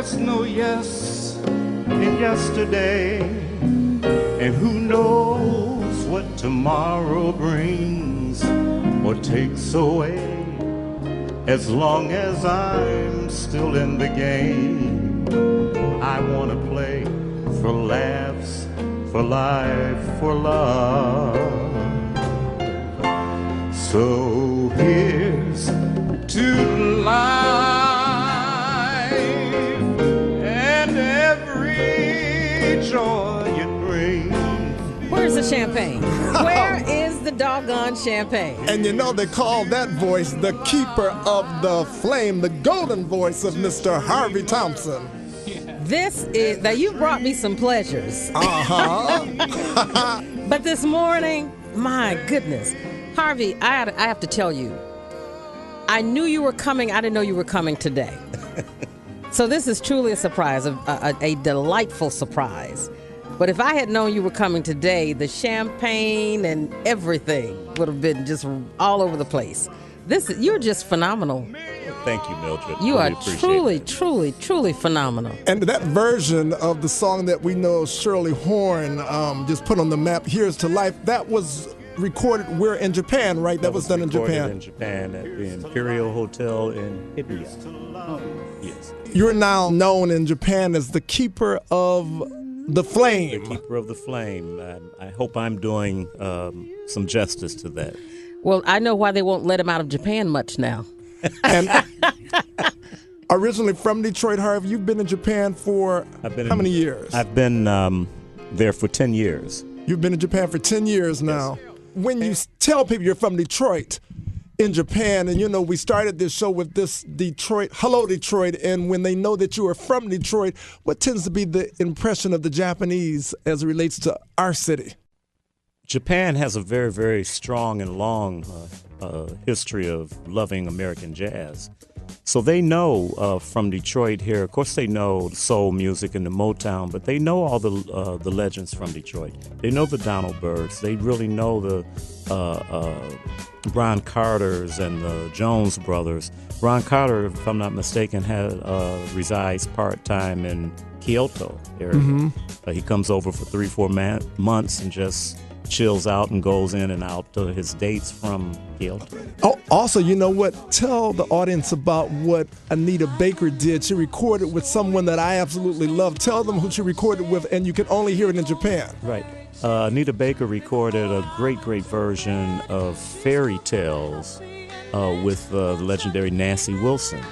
there's no yes in yesterday, and who knows what tomorrow brings or takes away. As long as I'm still in the game, I want to play for laughs, for life, for love. So here's to life and every joy it brings. Where's the champagne? Where is the doggone champagne? And you know they call that voice the keeper of the flame, the golden voice of Mr. Harvey Thompson. This is, now you brought me some pleasures. Uh-huh. But this morning, my goodness. Harvey, I have to tell you, I knew you were coming. I didn't know you were coming today. So this is truly a surprise, a delightful surprise. But if I had known you were coming today, the champagne and everything would have been just all over the place. You're just phenomenal. Thank you, Mildred. You really are truly phenomenal. And that version of the song that we know Shirley Horn just put on the map, Here's to Life, that was recorded where in Japan, right? That was done in Japan. In Japan at the Imperial Hotel in Hibiya. Yes. You're now known in Japan as the keeper of the flame. The keeper of the flame. I hope I'm doing some justice to that. Well, I know why they won't let him out of Japan much now. And originally from Detroit, Harvey, you've been in Japan for how many years? I've been there for 10 years. You've been in Japan for 10 years now. Yes. When you tell people you're from Detroit in Japan, and you know, we started this show with this Detroit, hello Detroit, and when they know that you are from Detroit, what tends to be the impression of the Japanese as it relates to our city? Japan has a very, very strong and long history of loving American jazz. So they know from Detroit here, of course they know soul music and the Motown, but they know all the legends from Detroit. They know the Donald Byrds. They really know the Ron Carters and the Jones Brothers. Ron Carter, if I'm not mistaken, resides part-time in Kyoto area. Mm-hmm. He comes over for 3-4 months and just chills out and goes in and out to his dates from Kyoto. Oh, also, you know what? Tell the audience about what Anita Baker did. She recorded with someone that I absolutely love. Tell them who she recorded with, and you can only hear it in Japan. Right. Anita Baker recorded a great version of Fairy Tales with the legendary Nancy Wilson,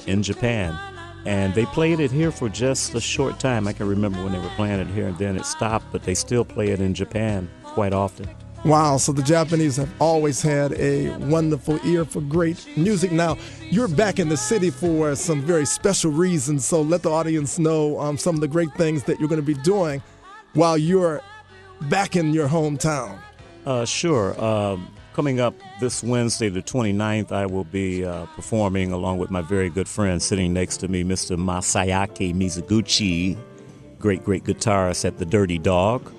in Japan. And they played it here for just a short time. I can remember when they were playing it here, and then it stopped, but they still play it in Japan quite often. Wow, so the Japanese have always had a wonderful ear for great music. Now, you're back in the city for some very special reasons, so let the audience know some of the great things that you're going to be doing while you're back in your hometown. Sure. Coming up this Wednesday, the 29th, I will be performing along with my very good friend sitting next to me, Mr. Masaaki Mizuguchi, great guitarist at the Dirty Dog.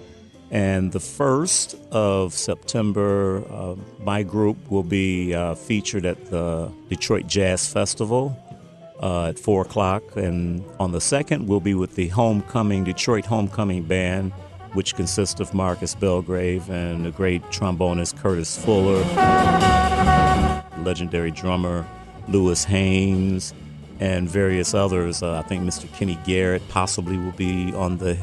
And the 1st of September, my group will be featured at the Detroit Jazz Festival at 4 o'clock. And on the 2nd, we'll be with the Detroit Homecoming Band, which consists of Marcus Belgrave and the great trombonist Curtis Fuller, legendary drummer Lewis Haynes, and various others. I think Mr. Kenny Garrett possibly will be on the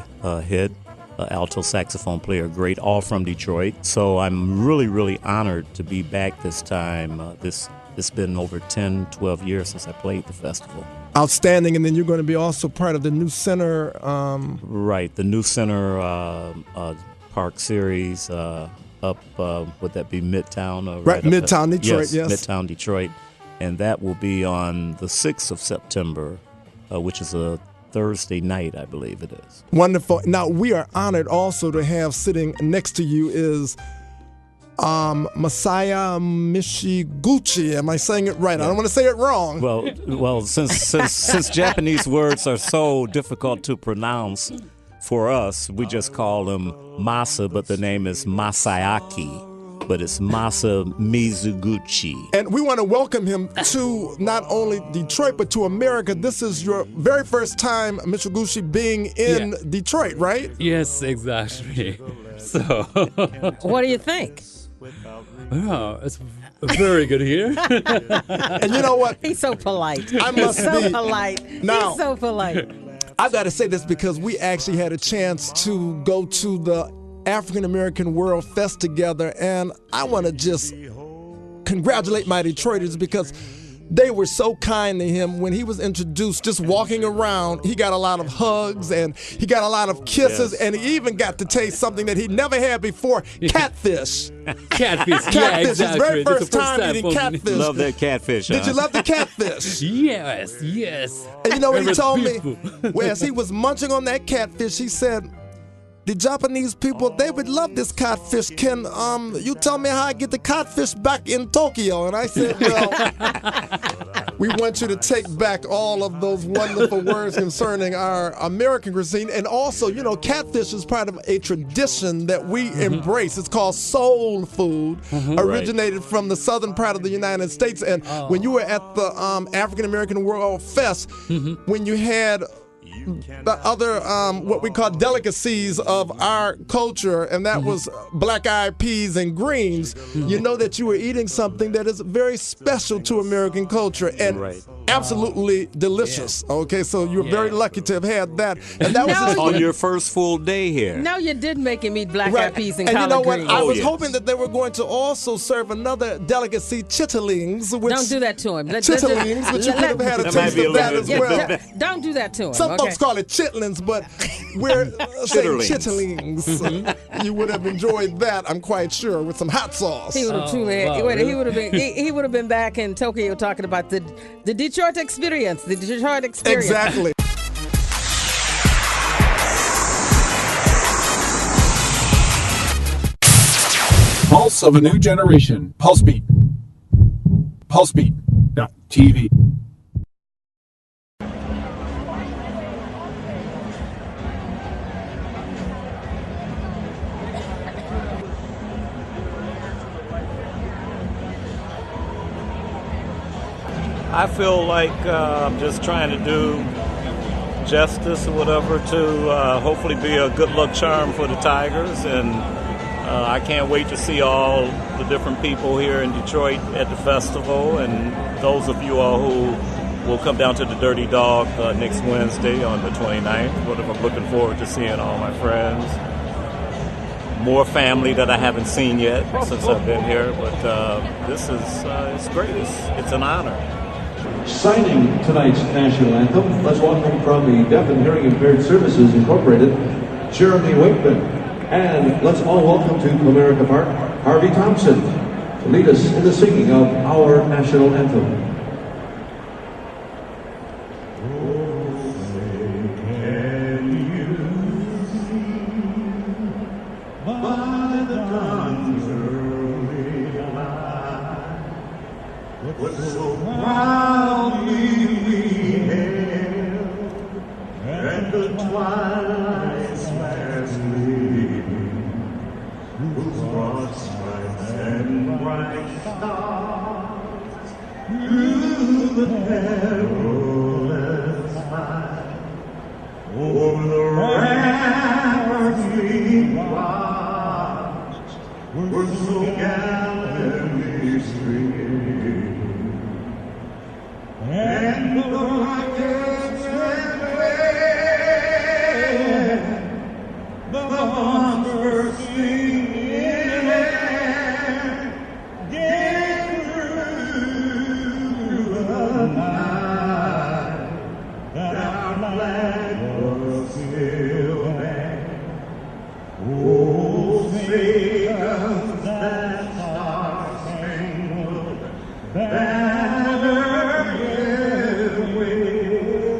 hit, alto saxophone player, great, all from Detroit. So I'm really honored to be back this time. It's been over 10, 12 years since I played the festival. Outstanding. And then you're going to be also part of the New Center. Right, the New Center Park Series up, would that be Midtown? Right, Midtown Detroit, yes. Midtown Detroit. And that will be on the 6th of September, which is a Thursday night, I believe it is. Wonderful. Now, we are honored also to have sitting next to you is Masaaki Mizuguchi. Am I saying it right? Yeah. I don't want to say it wrong. Well, since Japanese words are so difficult to pronounce for us, we just call him Masa, but the name is Masaaki. but it's Masaaki Mizuguchi. And we want to welcome him to not only Detroit, but to America. This is your very first time, Mizuguchi, being in Detroit, right? Yes, exactly. So, What do you think? oh, it's very good here. And you know what? He's so polite. I must He's so be. polite. Now- He's so polite. I've got to say this because we actually had a chance to go to the African American World Fest together, and I want to just congratulate my Detroiters because they were so kind to him when he was introduced. Just walking around, he got a lot of hugs and he got a lot of kisses, Yes. and he even got to taste something that he never had before: catfish. Catfish. Catfish. Yeah, His exactly. very That's the first time eating for me. catfish. Love that catfish. Did huh? you love the catfish? Yes, yes. And you know what It he was told me? beautiful. Whereas he was munching on that catfish, he said, the Japanese people, they would love this catfish. Can you tell me how I get the catfish back in Tokyo? And I said, well, we want you to take back all of those wonderful words concerning our American cuisine. And also, you know, catfish is part of a tradition that we embrace. It's called soul food, originated from the southern part of the United States. And when you were at the African American World Fest, when you had the other what we call delicacies of our culture, and that was black-eyed peas and greens, you know that you were eating something that is very special to American culture and absolutely delicious. Okay, so you're very lucky to have had that. And that was No, his On your first full day here. No, you did make him eat black-eyed Right. peas and And you collard know what? greens. I was yes. hoping that they were going to also serve another delicacy, chitterlings. Which Don't do that to him. Chitterlings, but you could have had a That might taste be a of that little as bit- well. Don't do that to him. Some okay? folks call it chitlins, but we're saying Chitterlings. chitterlings. You would have enjoyed that, I'm quite sure, with some hot sauce. He would have truly. wow, He really? would have been. He would have been back in Tokyo talking about the Detroit experience. The Detroit experience. Exactly. Pulse of a new generation. Pulsebeat. Pulsebeat.tv. I feel like I'm just trying to do justice or whatever to hopefully be a good luck charm for the Tigers, and I can't wait to see all the different people here in Detroit at the festival, and those of you all who will come down to the Dirty Dog next Wednesday on the 29th. Whatever, I'm looking forward to seeing all my friends. More family that I haven't seen yet since I've been here, but this is it's great. It's an honor. Signing tonight's national anthem, let's welcome from the Deaf and Hearing Impaired Services Incorporated, Jeremy Wakeman. And let's all welcome to Comerica Park, Harvey Thompson, to lead us in the singing of our national anthem. Over the ramparts we watched, were so gallantly streaming, and the rockets ran away, the bombs bursting in air, gave through the night that our flag was still there. Oh, say does that star-spangled banner yet wave?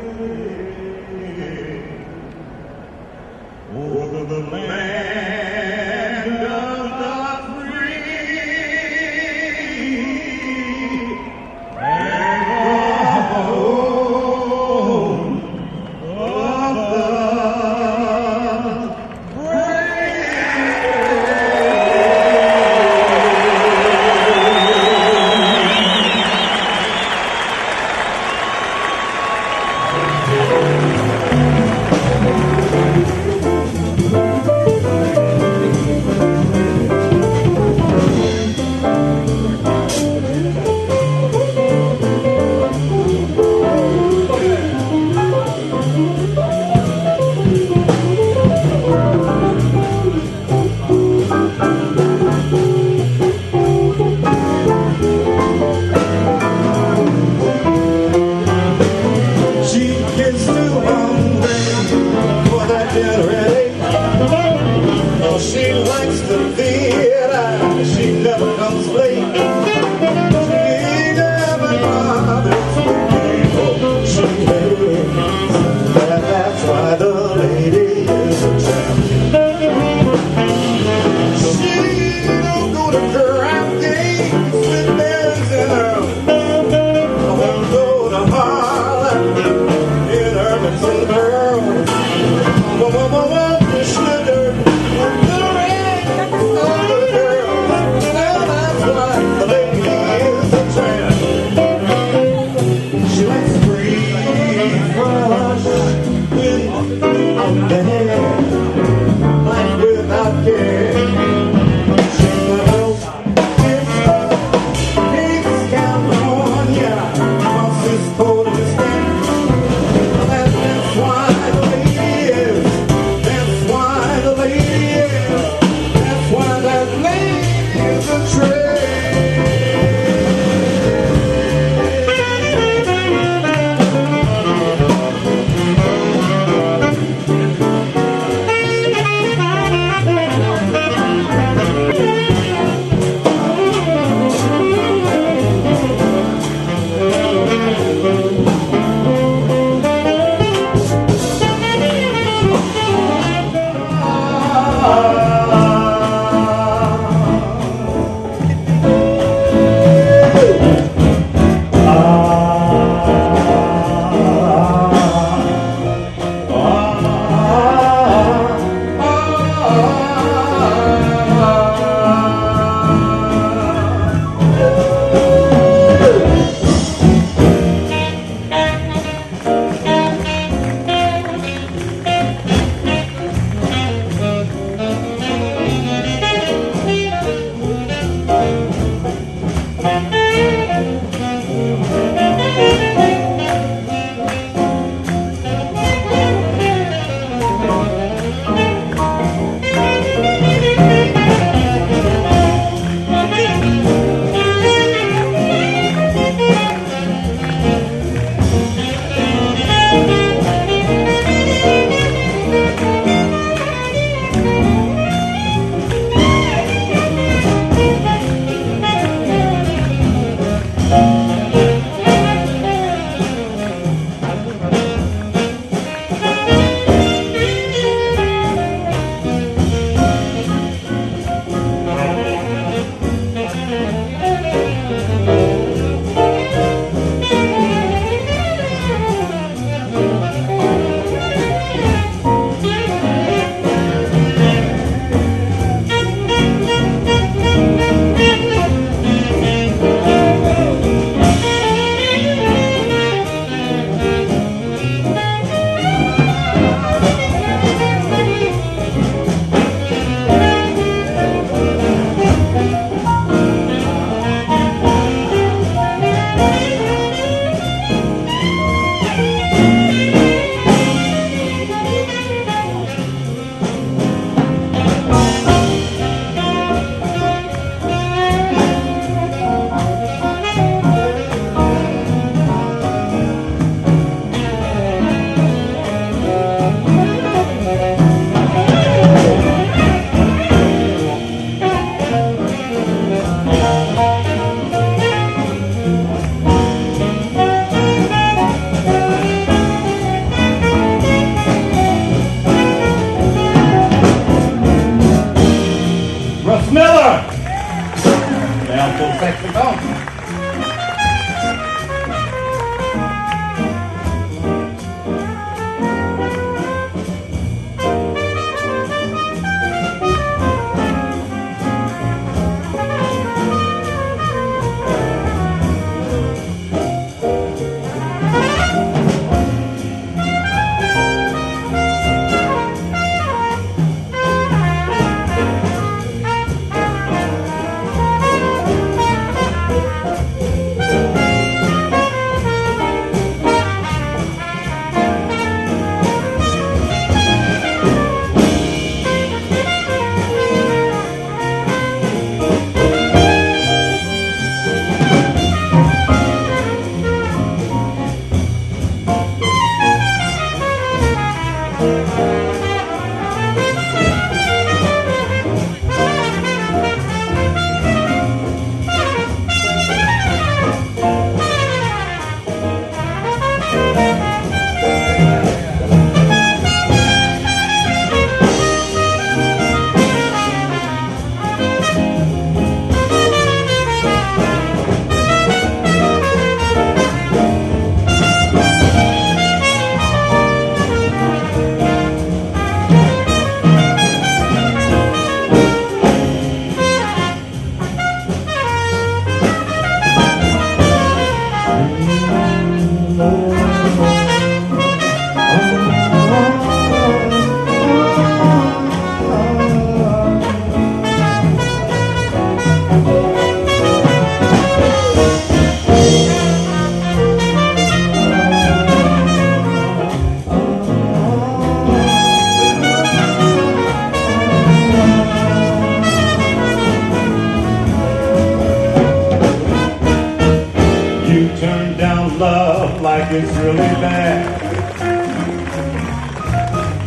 it's really bad.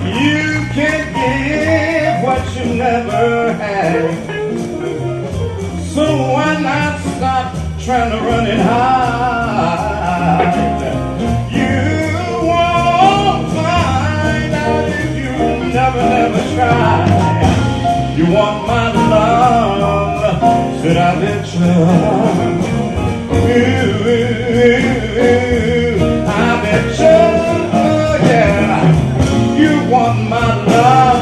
You can't give what you never had. So why not stop trying to run it hard? You won't find out if you never try. You want my love, should I bet you? I bet you, yeah. You want my love,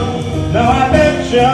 now I bet you.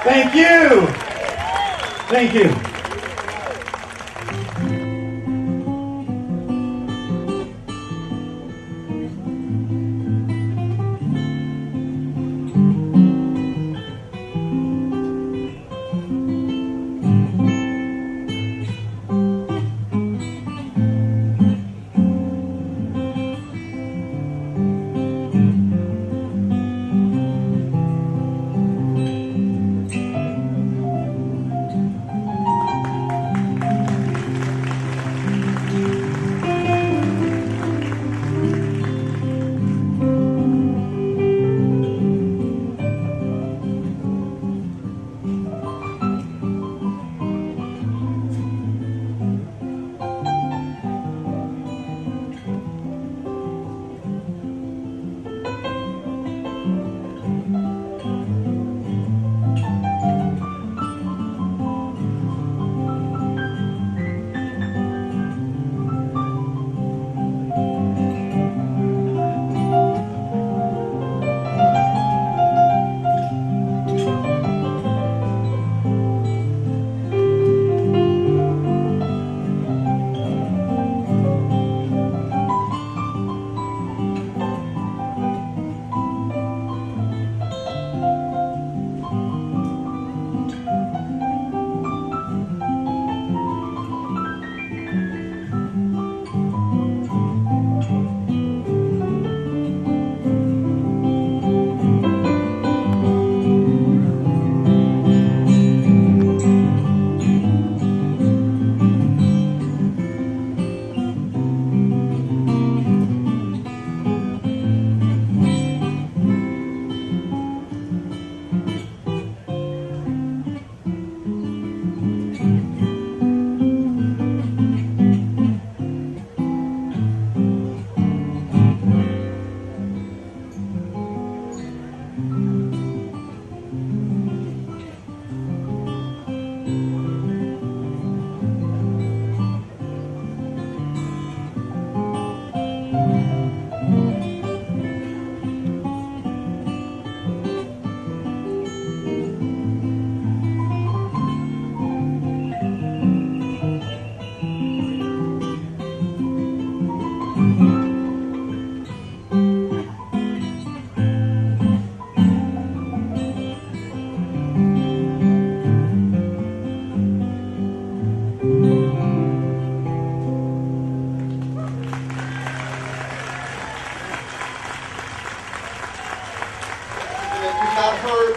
Thank you. Thank you.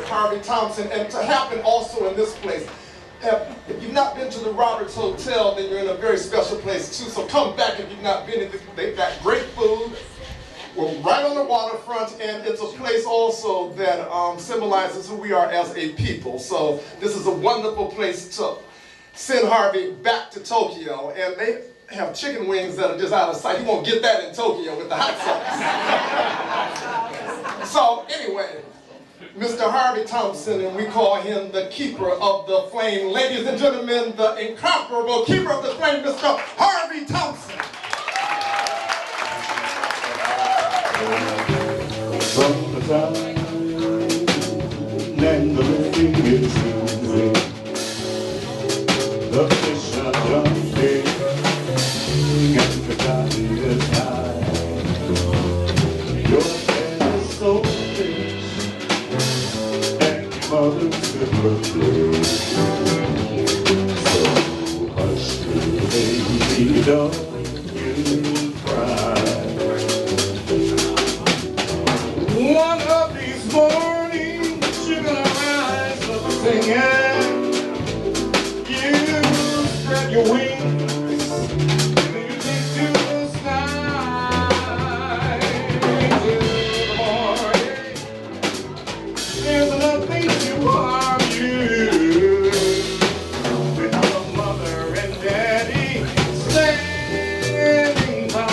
Harvey Thompson, and to happen also in this place. If you've not been to the Roberts Hotel, then you're in a very special place too, so come back if you've not been. They've got great food. We're right on the waterfront, and it's a place also that symbolizes who we are as a people. So this is a wonderful place to send Harvey back to Tokyo, and they have chicken wings that are just out of sight. He won't get that in Tokyo with the hot sauce. So anyway, Mr. Harvey Thompson, and we call him the keeper of the flame. Ladies and gentlemen, the incomparable keeper of the flame, Mr. Harvey Thompson. From the time and the living is easy, the fish are jumping and the tide is high. Your head is so rich and your mother's silver blue. So hush, baby, don't you cry. One of these mornings you're gonna rise up singing. You spread your wings and you take to the sky. Till the morning, there's nothing to harm you. With your mother and daddy standing by.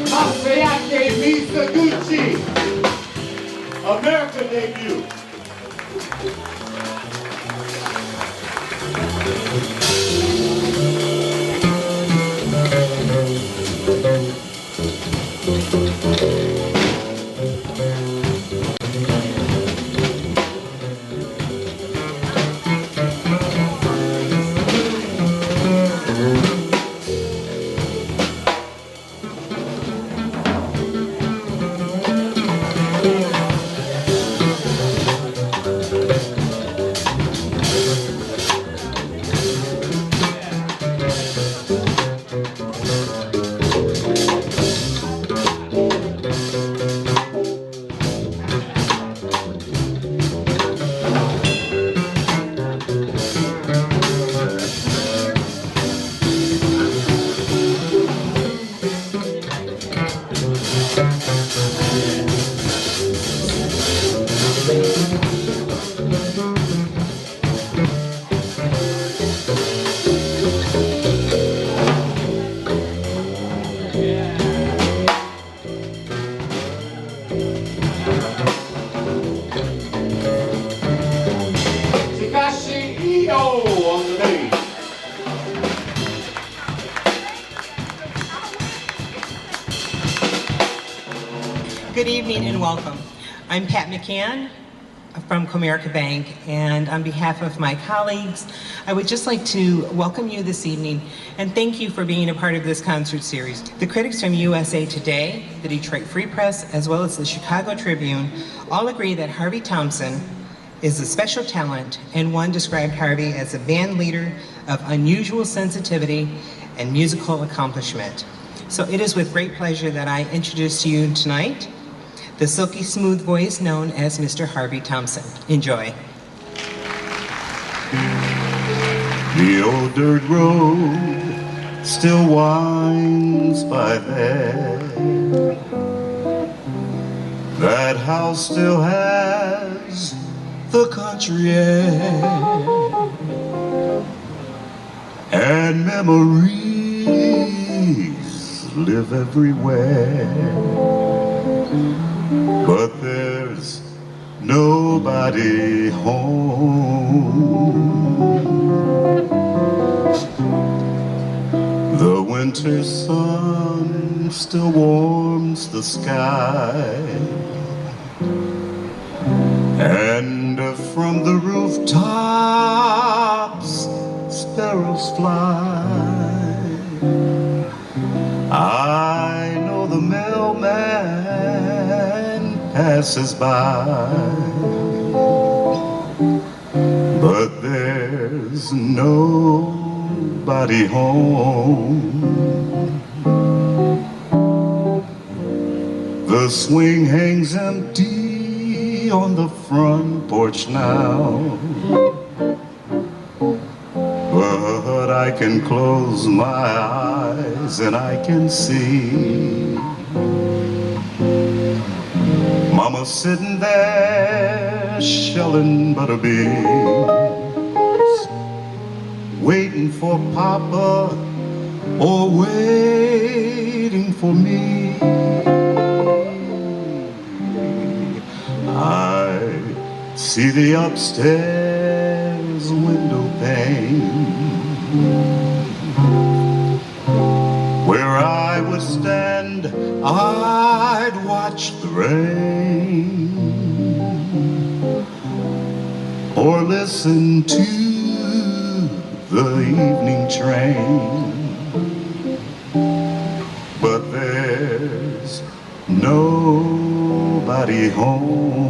Masaaki Mizuguchi, American debut. Good evening and welcome. I'm Pat McCann from Comerica Bank, and on behalf of my colleagues, I would just like to welcome you this evening and thank you for being a part of this concert series. The critics from USA Today, the Detroit Free Press, as well as the Chicago Tribune all agree that Harvey Thompson is a special talent, and one described Harvey as a band leader of unusual sensitivity and musical accomplishment. So it is with great pleasure that I introduce to you tonight the silky smooth voice known as Mr. Harvey Thompson. Enjoy. The old dirt road still winds by there. That house still has the country air, and memories live everywhere. But there's nobody home. The winter sun still warms the sky, and from the rooftops sparrows fly. I know the mailman passes by, but there's nobody home. The swing hangs empty on the front porch now, but I can close my eyes and I can see Mama sitting there shelling butterbeans, waiting for Papa or waiting for me. I see the upstairs window pane where I would stand, I'd watch the rain or listen to the evening train. But there's nobody home.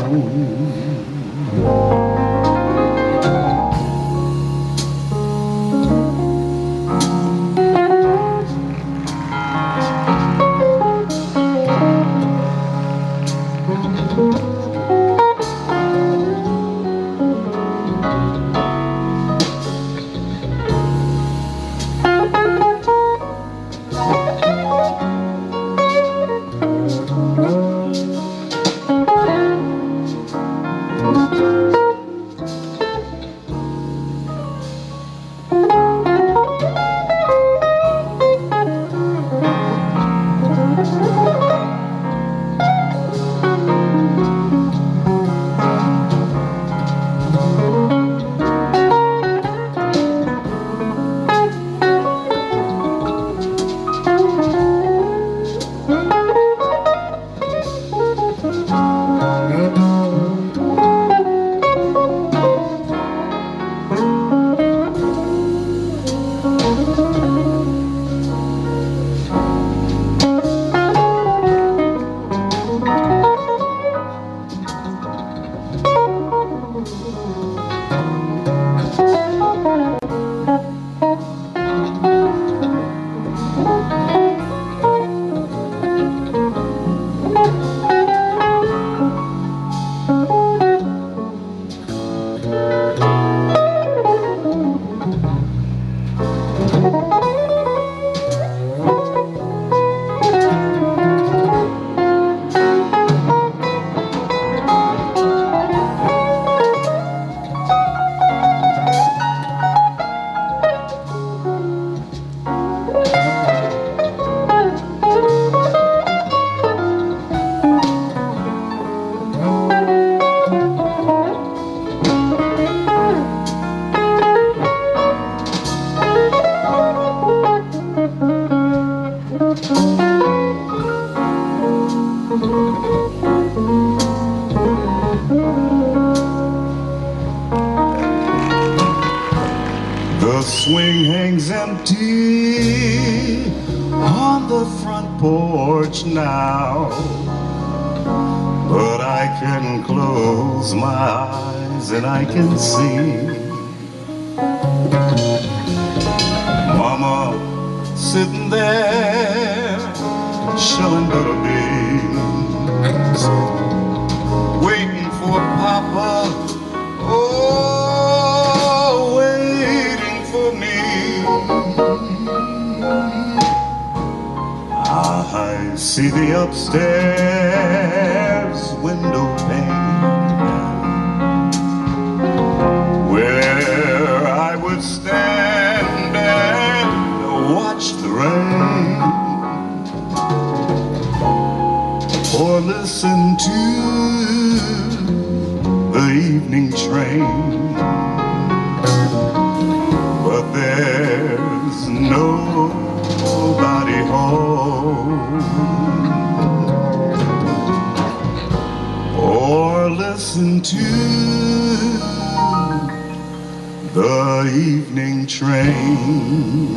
the front porch now, but I can close my eyes and I can see Mama sitting there shelling butter beans, waiting for Papa, oh, waiting for me. I see the upstairs window pane where I would stand and watch the rain, or listen to the evening train. But there's nobody home, or listen to the evening train.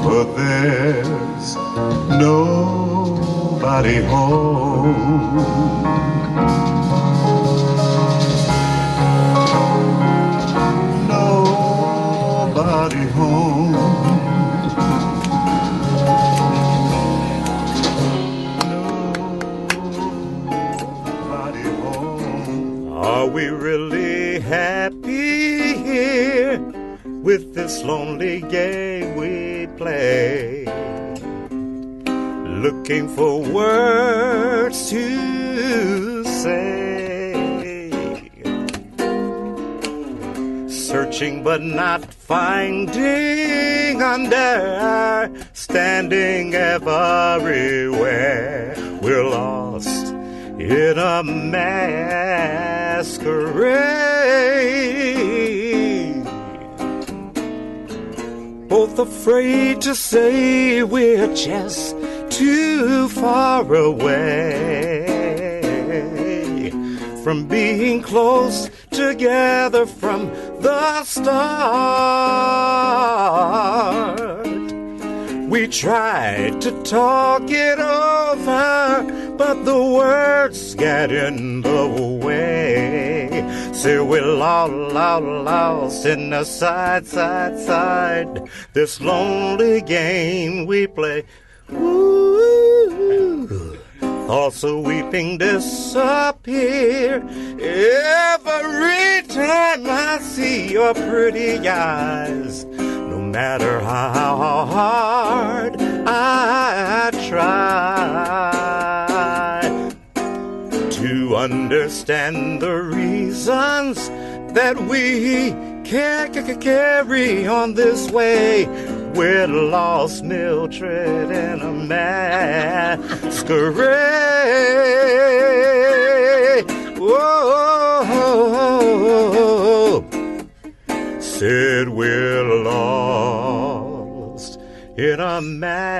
But there's nobody home. Nobody home. Nobody home. Are we really happy here with this lonely game we play? Looking for words to say, searching but not finding, understanding everywhere. We're lost in a masquerade, both afraid to say we're just too far away from being close together from the start. We tried to talk it over, but the words get in the way. So we're all lost in the side, this lonely game we play. Ooh, thoughts of weeping disappear every time I see your pretty eyes. No matter how hard I try to understand the reasons that we can't carry on this way. We're lost, Mildred, in a masquerade. Whoa, said we're lost in a masquerade.